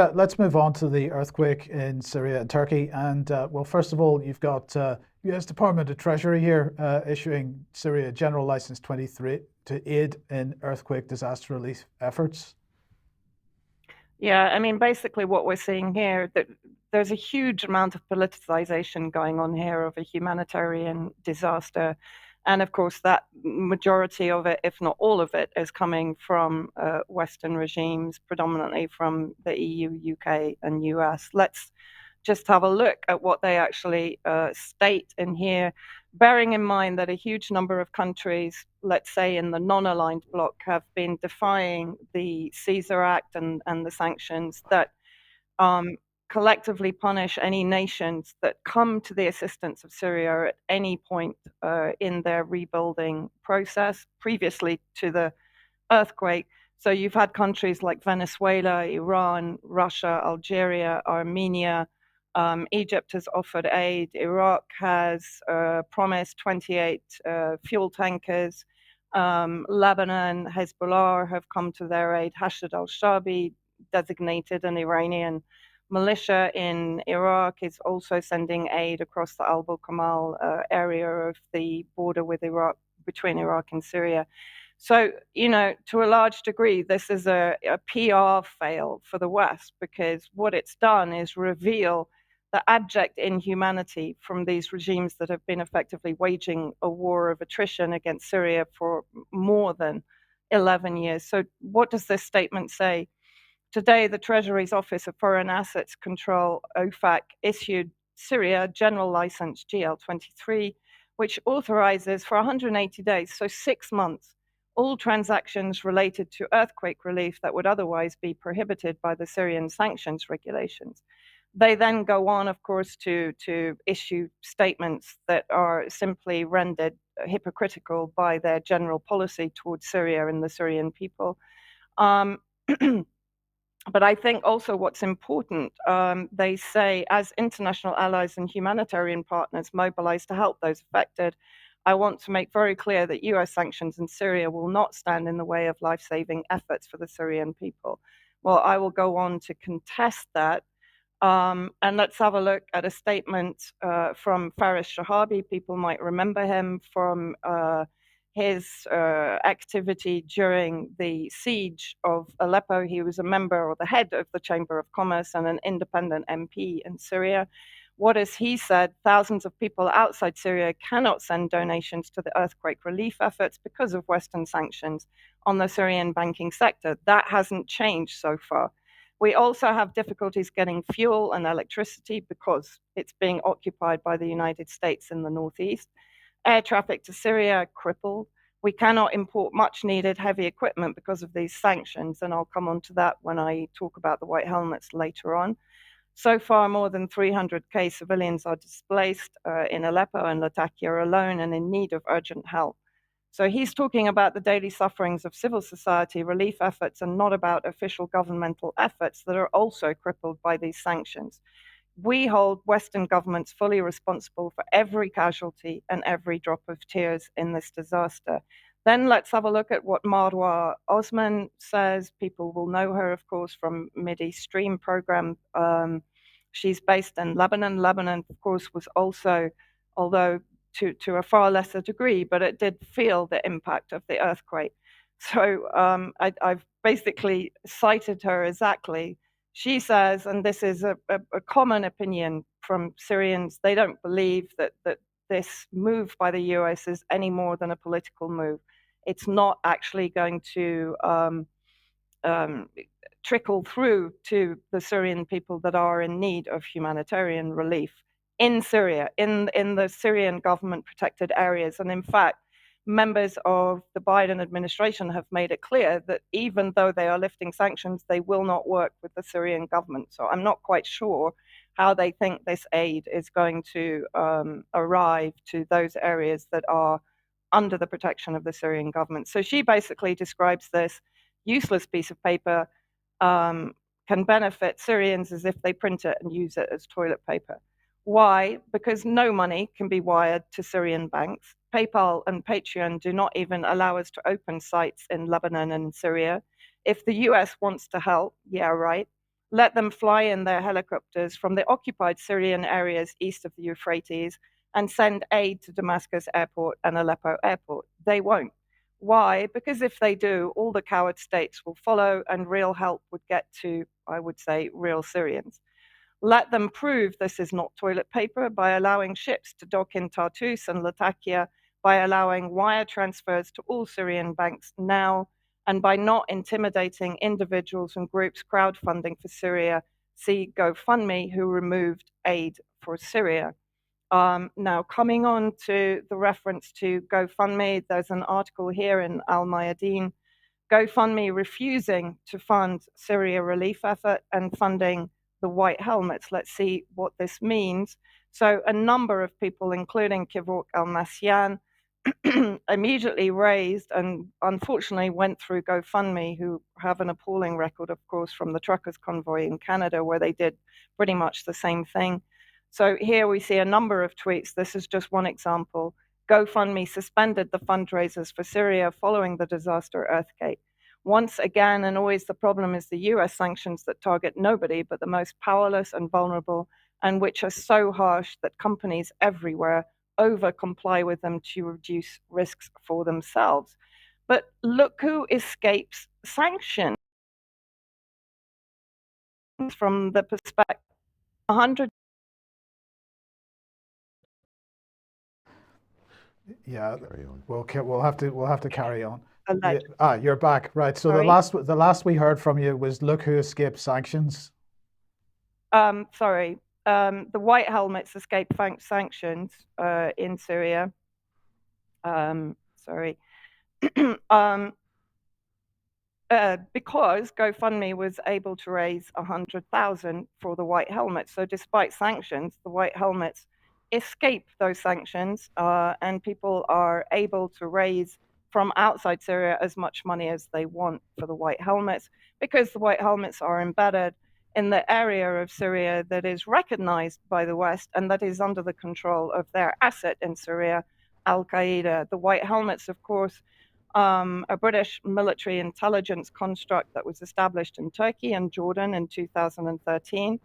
Let's move on to the earthquake in Syria and Turkey. And well, first of all, you've got US Department of Treasury here issuing Syria General License 23 to aid in earthquake disaster relief efforts. Yeah, I mean, basically what we're seeing here, that there's a huge amount of politicization going on here of a humanitarian disaster. And of course, that majority of it, if not all of it, is coming from Western regimes, predominantly from the EU, UK, and US. Let's just have a look at what they actually state in here, bearing in mind that a huge number of countries, let's say in the non-aligned bloc, have been defying the Caesar Act and the sanctions that um, collectively punish any nations that come to the assistance of Syria at any point in their rebuilding process, previously to the earthquake. So you've had countries like Venezuela, Iran, Russia, Algeria, Armenia. Egypt has offered aid. Iraq has promised 28 fuel tankers. Lebanon, Hezbollah have come to their aid. Hashd al-Shabi, designated an Iranian militia in Iraq, is also sending aid across the Al Kamal area of the border with Iraq, between Iraq and Syria. So, to a large degree, this is a PR fail for the West, because what it's done is reveal the abject inhumanity from these regimes that have been effectively waging a war of attrition against Syria for more than 11 years. So, what does this statement say? Today, the Treasury's Office of Foreign Assets Control, OFAC, issued Syria General License GL23, which authorizes for 180 days, so 6 months, all transactions related to earthquake relief that would otherwise be prohibited by the Syrian Sanctions Regulations. They then go on, of course, to issue statements that are simply rendered hypocritical by their general policy towards Syria and the Syrian people. Um, But I think also what's important, they say, as international allies and humanitarian partners mobilize to help those affected, I want to make very clear that US sanctions in Syria will not stand in the way of life saving efforts for the Syrian people. Well, I will go on to contest that. And let's have a look at a statement from Faris Shahabi. People might remember him from his activity during the siege of Aleppo. He was a member or the head of the Chamber of Commerce and an independent MP in Syria. What has he said? Thousands of people outside Syria cannot send donations to the earthquake relief efforts because of Western sanctions on the Syrian banking sector. That hasn't changed so far. We also have difficulties getting fuel and electricity because it's being occupied by the United States in the northeast. Air traffic to Syria crippled. We cannot import much needed heavy equipment because of these sanctions, and I'll come on to that when I talk about the white helmets later on. So far, more than 300K civilians are displaced in Aleppo and Latakia alone and in need of urgent help. So he's talking about the daily sufferings of civil society relief efforts and not about official governmental efforts that are also crippled by these sanctions. We hold Western governments fully responsible for every casualty and every drop of tears in this disaster. Then let's have a look at what Marwa Osman says. People will know her, of course, from Mideast Stream program. She's based in Lebanon. Lebanon, of course, was also, although to a far lesser degree, but it did feel the impact of the earthquake. So I've basically cited her exactly. She says, and this is a common opinion from Syrians, they don't believe that this move by the US is any more than a political move. It's not actually going to trickle through to the Syrian people that are in need of humanitarian relief in Syria, in the Syrian government protected areas. And in fact, members of the Biden administration have made it clear that even though they are lifting sanctions, they will not work with the Syrian government. So I'm not quite sure how they think this aid is going to arrive to those areas that are under the protection of the Syrian government. So she basically describes this useless piece of paper can benefit Syrians as if they print it and use it as toilet paper. Why? Because no money can be wired to Syrian banks. PayPal and Patreon do not even allow us to open sites in Lebanon and Syria. If the US wants to help, yeah, right. let them fly in their helicopters from the occupied Syrian areas east of the Euphrates and send aid to Damascus airport and Aleppo airport. They won't. Why? Because if they do, all the coward states will follow and real help would get to, I would say, real Syrians. Let them prove this is not toilet paper by allowing ships to dock in Tartus and Latakia, by allowing wire transfers to all Syrian banks now, and by not intimidating individuals and groups crowdfunding for Syria. See GoFundMe, who removed aid for Syria. Now, coming on to the reference to GoFundMe, there's an article here in Al Mayadeen. GoFundMe refusing to fund Syria relief effort and funding the white helmets. Let's see what this means. So a number of people, including Kivok Al-Nasyan, immediately raised and unfortunately went through GoFundMe, who have an appalling record, of course, from the truckers convoy in Canada, where they did pretty much the same thing. So here we see a number of tweets. This is just one example. GoFundMe suspended the fundraisers for Syria following the disaster earthquake. Once again, and always the problem is the US sanctions that target nobody but the most powerless and vulnerable, and which are so harsh that companies everywhere over comply with them to reduce risks for themselves. But look who escapes sanctions from the perspective 100. Yeah, we'll have to carry on. Alleged. You're back, right? So Sorry? the last we heard from you was look who escaped sanctions. Sorry. The white helmets escaped sanctions in Syria. Sorry. Because GoFundMe was able to raise 100,000 for the white helmets. So despite sanctions, the white helmets escape those sanctions, and people are able to raise from outside Syria as much money as they want for the white helmets, because the white helmets are embedded in the area of Syria that is recognized by the West and that is under the control of their asset in Syria, Al-Qaeda. The white helmets, of course, a British military intelligence construct that was established in Turkey and Jordan in 2013,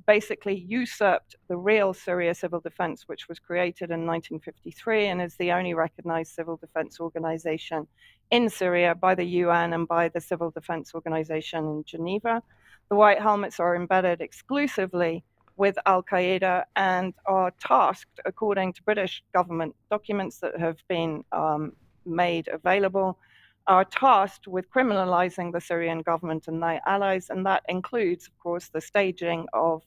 basically usurped the real Syria Civil Defense, which was created in 1953 and is the only recognized civil defense organization in Syria by the UN and by the Civil Defense Organization in Geneva. The white helmets are embedded exclusively with Al-Qaeda and are tasked, according to British government documents that have been made available, are tasked with criminalizing the Syrian government and their allies, and that includes, of course, the staging of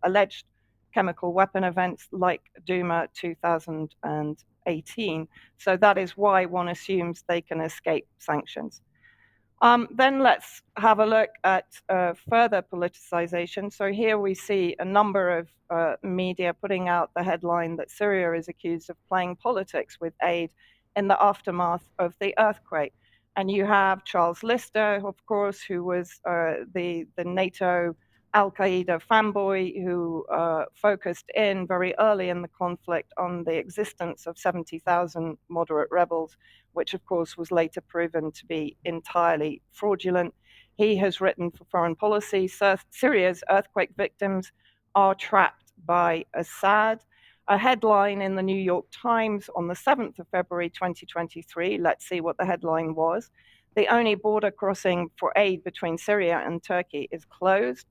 alleged chemical weapon events like Duma 2018. So that is why one assumes they can escape sanctions. Then let's have a look at further politicization. So here we see a number of media putting out the headline that Syria is accused of playing politics with aid in the aftermath of the earthquake. And you have Charles Lister, of course, who was the NATO Al-Qaeda fanboy who focused in very early in the conflict on the existence of 70,000 moderate rebels, which of course was later proven to be entirely fraudulent. He has written for Foreign Policy, Syria's earthquake victims are trapped by Assad. A headline in the New York Times on the 7th of February 2023, let's see what the headline was. The only border crossing for aid between Syria and Turkey is closed.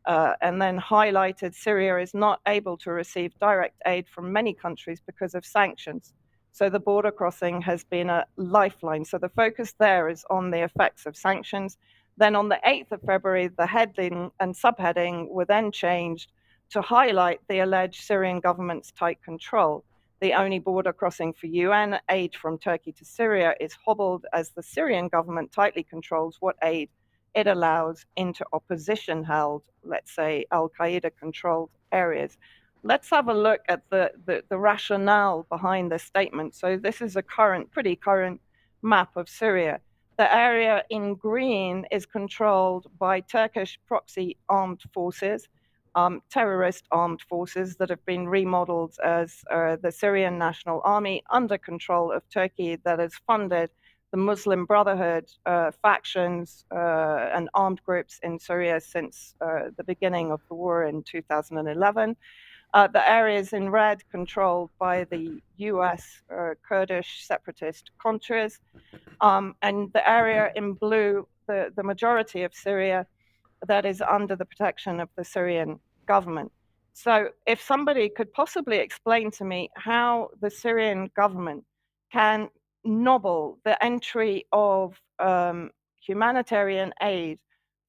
And then highlighted Syria is not able to receive direct aid from many countries because of sanctions. So the border crossing has been a lifeline. So the focus there is on the effects of sanctions. Then on the 8th of February, the heading and subheading were then changed to highlight the alleged Syrian government's tight control. The only border crossing for UN aid from Turkey to Syria is hobbled as the Syrian government tightly controls what aid it allows into opposition-held, let's say, Al-Qaeda-controlled areas. Let's have a look at the rationale behind this statement. So this is a pretty current map of Syria. The area in green is controlled by Turkish proxy armed forces, terrorist armed forces that have been remodeled as the Syrian National Army under control of Turkey, that is funded the Muslim Brotherhood factions and armed groups in Syria since the beginning of the war in 2011. The areas in red controlled by the US Kurdish separatist Contras, and the area in blue, the majority of Syria that is under the protection of the Syrian government. So if somebody could possibly explain to me how the Syrian government can nobble the entry of humanitarian aid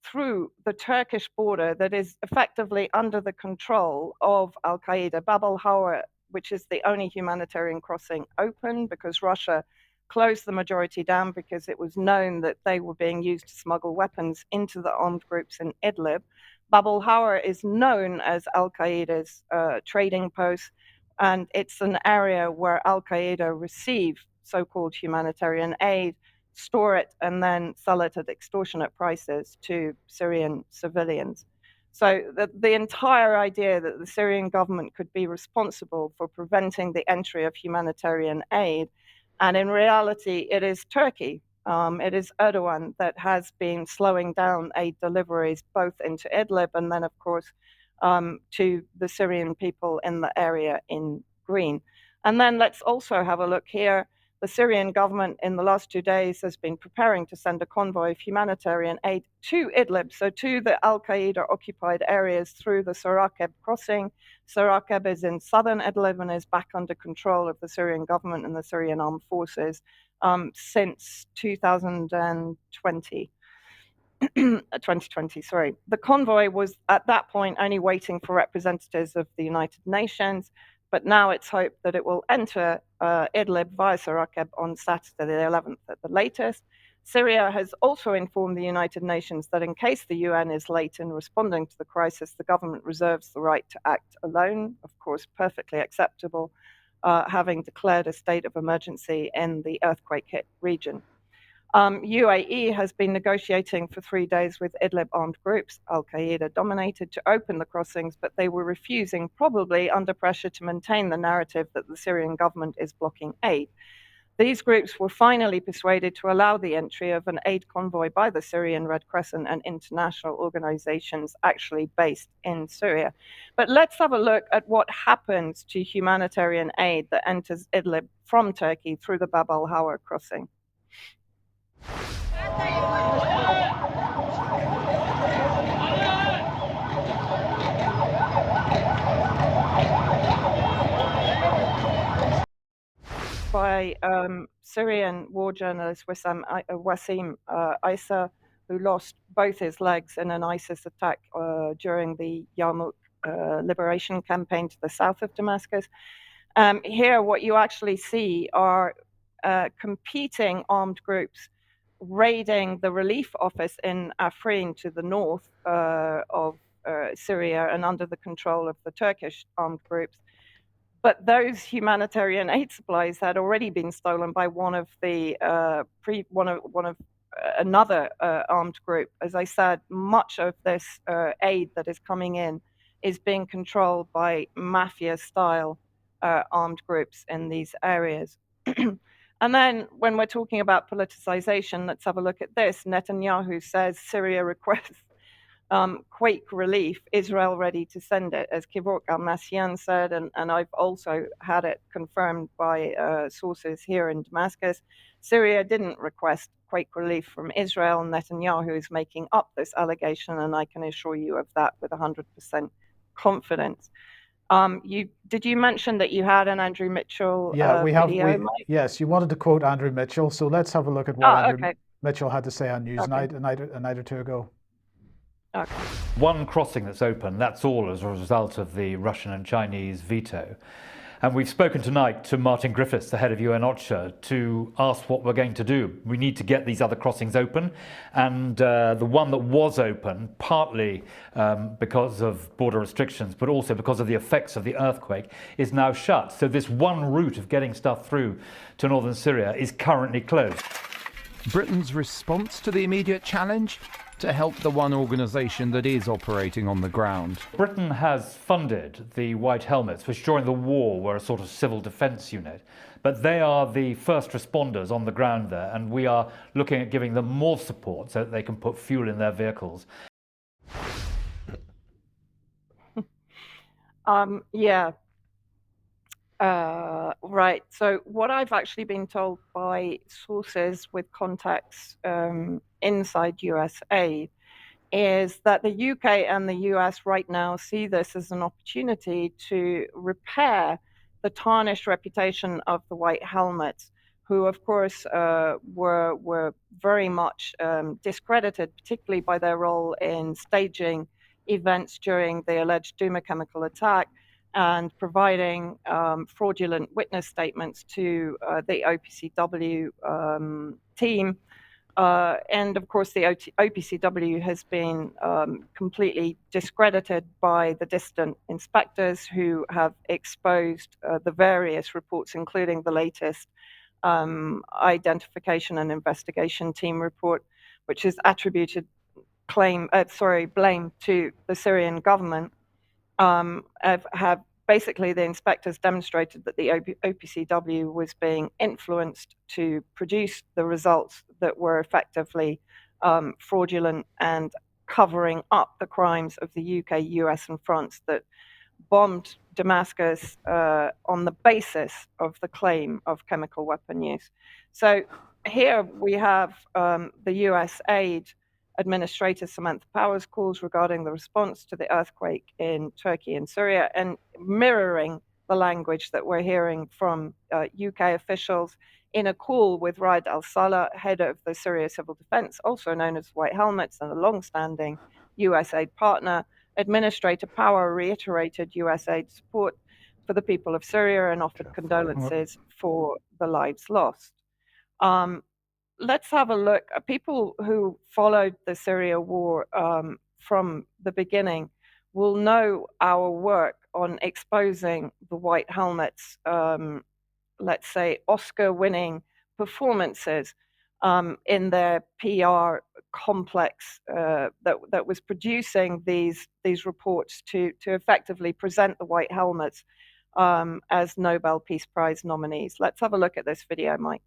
through the Turkish border that is effectively under the control of Al-Qaeda, Bab al-Hawa, which is the only humanitarian crossing open because Russia closed the majority down because it was known that they were being used to smuggle weapons into the armed groups in Idlib. Bab al-Hawa is known as Al-Qaeda's trading post, and it's an area where Al-Qaeda receive so-called humanitarian aid, store it, and then sell it at extortionate prices to Syrian civilians. So the entire idea that the Syrian government could be responsible for preventing the entry of humanitarian aid, and in reality, it is Turkey, it is Erdogan that has been slowing down aid deliveries both into Idlib and then, of course, to the Syrian people in the area in green. And then let's also have a look here. The Syrian government in the last 2 days has been preparing to send a convoy of humanitarian aid to Idlib, so to the Al-Qaeda occupied areas through the Sarakeb crossing. Sarakeb is in southern Idlib and is back under control of the Syrian government and the Syrian armed forces since 2020. 2020, sorry. The convoy was at that point only waiting for representatives of the United Nations, but now it's hoped that it will enter Idlib via Sarakeb on Saturday the 11th at the latest. Syria has also informed the United Nations that in case the UN is late in responding to the crisis, the government reserves the right to act alone, of course, perfectly acceptable, having declared a state of emergency in the earthquake-hit region. UAE has been negotiating for 3 days with Idlib armed groups, Al-Qaeda dominated, to open the crossings, but they were refusing, probably under pressure to maintain the narrative that the Syrian government is blocking aid. These groups were finally persuaded to allow the entry of an aid convoy by the Syrian Red Crescent and international organizations actually based in Syria. But let's have a look at what happens to humanitarian aid that enters Idlib from Turkey through the Bab al-Hawa crossing. By Syrian war journalist Wasim Isa, who lost both his legs in an ISIS attack during the Yarmouk liberation campaign to the south of Damascus. Here, what you actually see are competing armed groups raiding the relief office in Afrin to the north of Syria and under the control of the Turkish armed groups. But those humanitarian aid supplies had already been stolen by one of another armed group. As I said, much of this aid that is coming in is being controlled by mafia-style armed groups in these areas. And then when we're talking about politicization, let's have a look at this. Netanyahu says Syria requests quake relief, Israel ready to send it, as Kivok Al-Masyan said, and I've also had it confirmed by sources here in Damascus. Syria didn't request quake relief from Israel. Netanyahu is making up this allegation, and I can assure you of that with 100% confidence. Did you mention that you had an Andrew Mitchell video, Mike? Yes, you wanted to quote Andrew Mitchell, so let's have a look at what Andrew Mitchell had to say on Newsnight a night or two ago. Okay. One crossing that's open, that's all as a result of the Russian and Chinese veto. And we've spoken tonight to Martin Griffiths, the head of UN OCHA, to ask what we're going to do. We need to get these other crossings open. And the one that was open, partly because of border restrictions, but also because of the effects of the earthquake, is now shut. So this one route of getting stuff through to northern Syria is currently closed. Britain's response to the immediate challenge? To help the one organisation that is operating on the ground. Britain has funded the White Helmets, which during the war were a sort of civil defence unit. But they are the first responders on the ground there, and we are looking at giving them more support so that they can put fuel in their vehicles. Yeah. Right. So what I've actually been told by sources with contacts inside US aid is that the UK and the US right now see this as an opportunity to repair the tarnished reputation of the White Helmets, who, of course, were very much discredited, particularly by their role in staging events during the alleged Duma chemical attack and providing fraudulent witness statements to the OPCW team. And of course, the OPCW has been completely discredited by the dissident inspectors who have exposed the various reports, including the latest identification and investigation team report, which is attributed blame to the Syrian government. Have basically the inspectors demonstrated that the OPCW was being influenced to produce the results that were effectively fraudulent and covering up the crimes of the UK, US, and France that bombed Damascus on the basis of the claim of chemical weapon use. So here we have the US aid Administrator Samantha Powers calls regarding the response to the earthquake in Turkey and Syria, and mirroring the language that we're hearing from UK officials in a call with Raed al-Salah, head of the Syria Civil Defense, also known as White Helmets, and a long-standing US aid partner. Administrator Power reiterated US aid support for the people of Syria and offered condolences for the lives lost. Let's have a look. People who followed the Syria war from the beginning will know our work on exposing the White Helmets, let's say, Oscar-winning performances in their PR complex that was producing these reports to effectively present the White Helmets as Nobel Peace Prize nominees. Let's have a look at this video, Mike.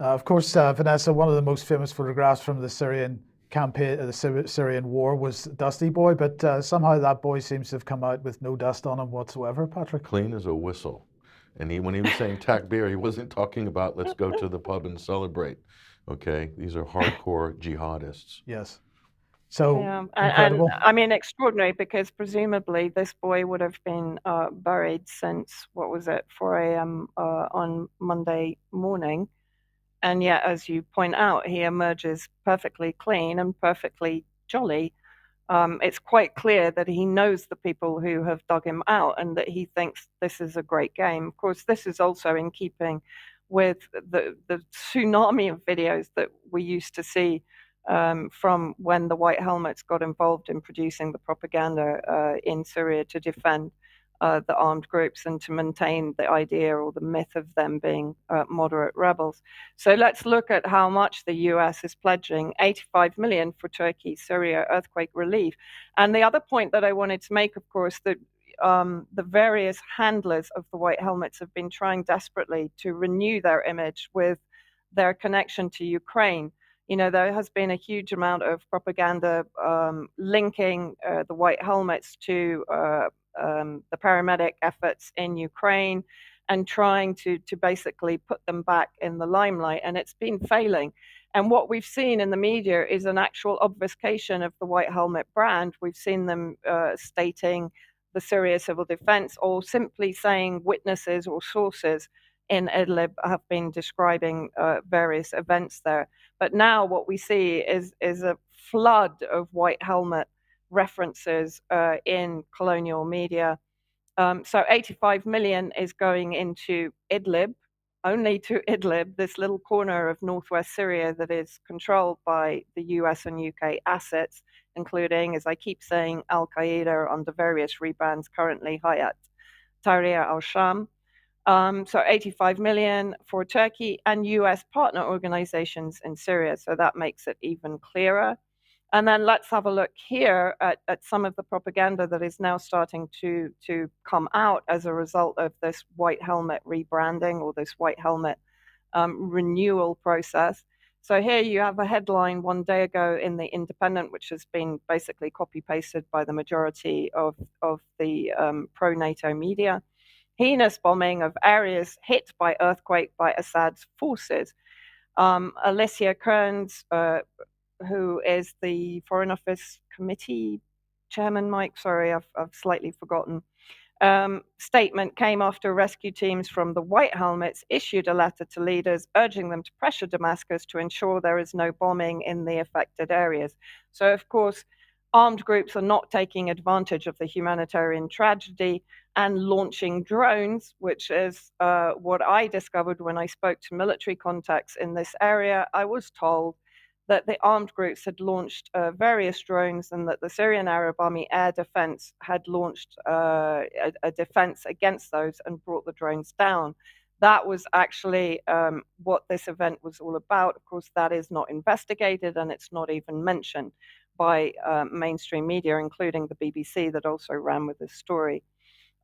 Of course, Vanessa, one of the most famous photographs from the Syrian campaign, the Syrian war, was Dusty Boy, but somehow that boy seems to have come out with no dust on him whatsoever, Patrick. Clean as a whistle. And when he was saying takbir, he wasn't talking about let's go to the pub and celebrate. Okay, these are hardcore jihadists. Yes. So incredible. And I mean, extraordinary, because presumably this boy would have been buried since, what was it, 4 a.m. On Monday morning. And yet, as you point out, he emerges perfectly clean and perfectly jolly. It's quite clear that he knows the people who have dug him out and that he thinks this is a great game. Of course, this is also in keeping with the tsunami of videos that we used to see from when the White Helmets got involved in producing the propaganda in Syria to defend the armed groups and to maintain the idea or the myth of them being moderate rebels. So let's look at how much the US is pledging: 85 million for Turkey-Syria earthquake relief. And the other point that I wanted to make, of course, that the various handlers of the White Helmets have been trying desperately to renew their image with their connection to Ukraine. There has been a huge amount of propaganda linking the White Helmets to the paramedic efforts in Ukraine and trying to basically put them back in the limelight, and it's been failing. And what we've seen in the media is an actual obfuscation of the White Helmet brand. We've seen them stating the Syria civil defense, or simply saying witnesses or sources in Idlib have been describing various events there. But now what we see is a flood of White Helmet references in colonial media. So 85 million is going into Idlib, only to Idlib, this little corner of northwest Syria that is controlled by the US and UK assets, including, as I keep saying, Al-Qaeda under various rebrands, currently Hayat Tahrir al-Sham. So 85 million for Turkey and US partner organizations in Syria. So that makes it even clearer. And then let's have a look here at some of the propaganda that is now starting to come out as a result of this White Helmet rebranding, or this White Helmet renewal process. So here you have a headline one day ago in The Independent, which has been basically copy-pasted by the majority of the pro-NATO media. Heinous bombing of areas hit by earthquake by Assad's forces. Alicia Kearns, who is the Foreign Office Committee Chairman, Mike, sorry, I've slightly forgotten, statement came after rescue teams from the White Helmets issued a letter to leaders urging them to pressure Damascus to ensure there is no bombing in the affected areas. So, of course, armed groups are not taking advantage of the humanitarian tragedy and launching drones, which is what I discovered when I spoke to military contacts in this area. I was told that the armed groups had launched various drones, and that the Syrian Arab Army Air Defense had launched a defense against those and brought the drones down. That was actually what this event was all about. Of course, that is not investigated, and it's not even mentioned by mainstream media, including the BBC, that also ran with this story.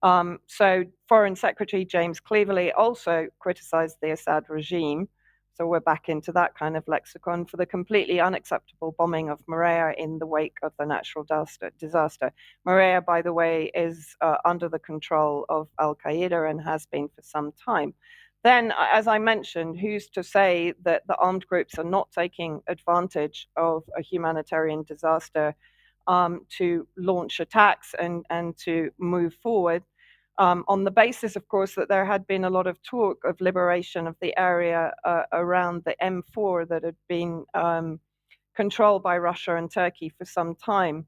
So Foreign Secretary James Cleverly also criticized the Assad regime. So we're back into that kind of lexicon, for the completely unacceptable bombing of Morea in the wake of the natural disaster. Morea, by the way, is under the control of Al-Qaeda and has been for some time. Then, as I mentioned, who's to say that the armed groups are not taking advantage of a humanitarian disaster to launch attacks and to move forward? On the basis, of course, that there had been a lot of talk of liberation of the area around the M4 that had been controlled by Russia and Turkey for some time.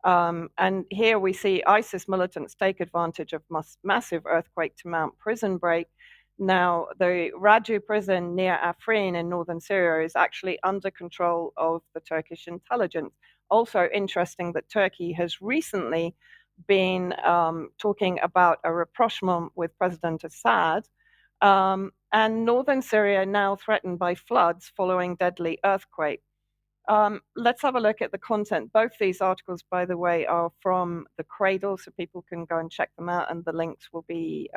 And here we see ISIS militants take advantage of massive earthquake to mount prison break. Now, the Raju prison near Afrin in northern Syria is actually under control of the Turkish intelligence. Also interesting that Turkey has recently been talking about a rapprochement with President Assad, and northern Syria now threatened by floods following deadly earthquake. Let's have a look at the content. Both these articles, by the way, are from The Cradle, so people can go and check them out, and the links will be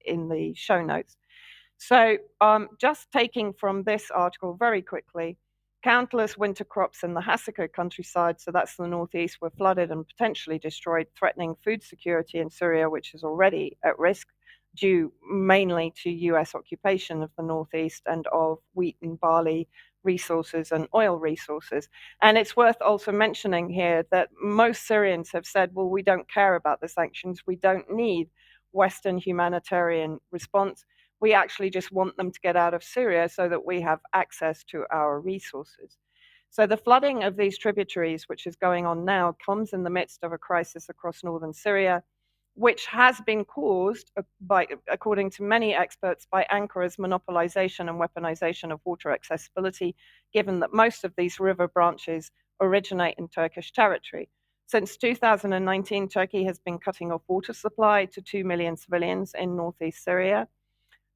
in the show notes. So just taking from this article very quickly, countless winter crops in the Hasaka countryside, so that's the northeast, were flooded and potentially destroyed, threatening food security in Syria, which is already at risk due mainly to US occupation of the northeast and of wheat and barley resources and oil resources. And it's worth also mentioning here that most Syrians have said, well, we don't care about the sanctions. We don't need Western humanitarian response. We actually just want them to get out of Syria so that we have access to our resources. So the flooding of these tributaries, which is going on now, comes in the midst of a crisis across northern Syria, which has been caused by, according to many experts, by Ankara's monopolization and weaponization of water accessibility, given that most of these river branches originate in Turkish territory. Since 2019, Turkey has been cutting off water supply to 2 million civilians in northeast Syria.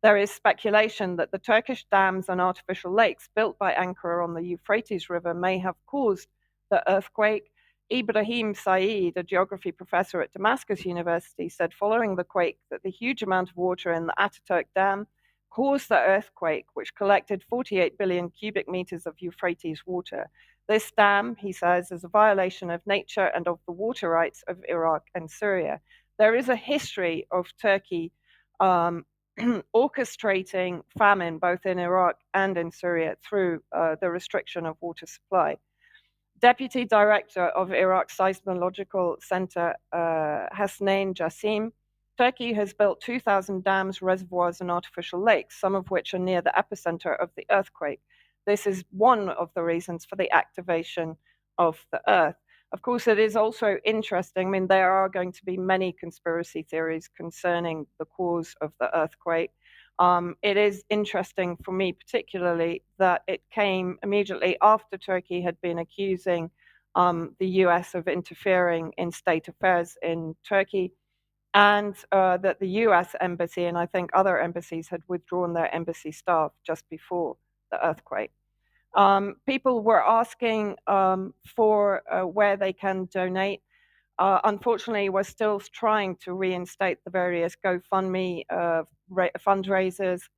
There is speculation that the Turkish dams and artificial lakes built by Ankara on the Euphrates River may have caused the earthquake. Ibrahim Saeed, a geography professor at Damascus University, said following the quake that the huge amount of water in the Ataturk Dam caused the earthquake, which collected 48 billion cubic meters of Euphrates water. This dam, he says, is a violation of nature and of the water rights of Iraq and Syria. There is a history of Turkey orchestrating famine both in Iraq and in Syria through the restriction of water supply. Deputy Director of Iraq's Seismological Center, Hasnain Jassim, Turkey has built 2,000 dams, reservoirs, and artificial lakes, some of which are near the epicenter of the earthquake. This is one of the reasons for the activation of the earth. Of course, it is also interesting. I mean, there are going to be many conspiracy theories concerning the cause of the earthquake. It is interesting for me, particularly, that it came immediately after Turkey had been accusing the US of interfering in state affairs in Turkey, and that the US embassy and I think other embassies had withdrawn their embassy staff just before the earthquake. People were asking for where they can donate. Unfortunately, we're still trying to reinstate the various GoFundMe fundraisers.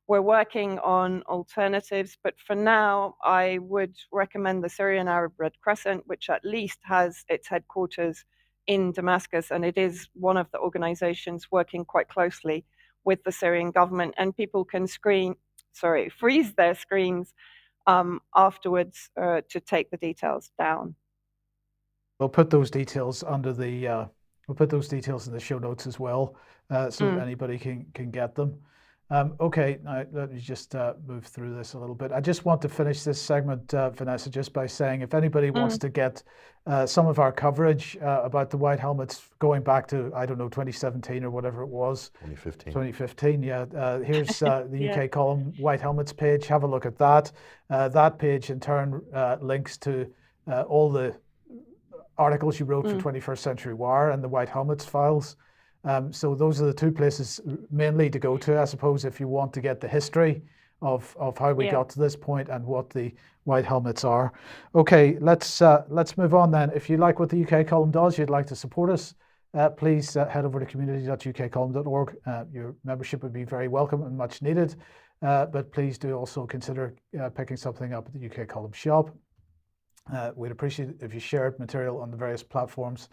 We're working on alternatives, but for now, I would recommend the Syrian Arab Red Crescent, which at least has its headquarters in Damascus, and it is one of the organizations working quite closely with the Syrian government, and people can freeze their screens afterwards to take the details down. We'll put those details under the we'll put those details in the show notes as well, so that anybody can get them. Okay, now let me just move through this a little bit. I just want to finish this segment, Vanessa, just by saying if anybody wants to get some of our coverage about the White Helmets going back to, I don't know, 2017 or whatever it was. 2015, yeah. Here's the UK column White Helmets page. Have a look at that. That page in turn links to all the articles you wrote for 21st Century Wire and the White Helmets files. So those are the two places mainly to go to, I suppose, if you want to get the history of how we got to this point and what the White Helmets are. Okay, let's move on then. If you like what the UK column does, you'd like to support us, please head over to community.ukcolumn.org. Your membership would be very welcome and much needed, but please do also consider picking something up at the UK column shop. We'd appreciate it if you shared material on the various platforms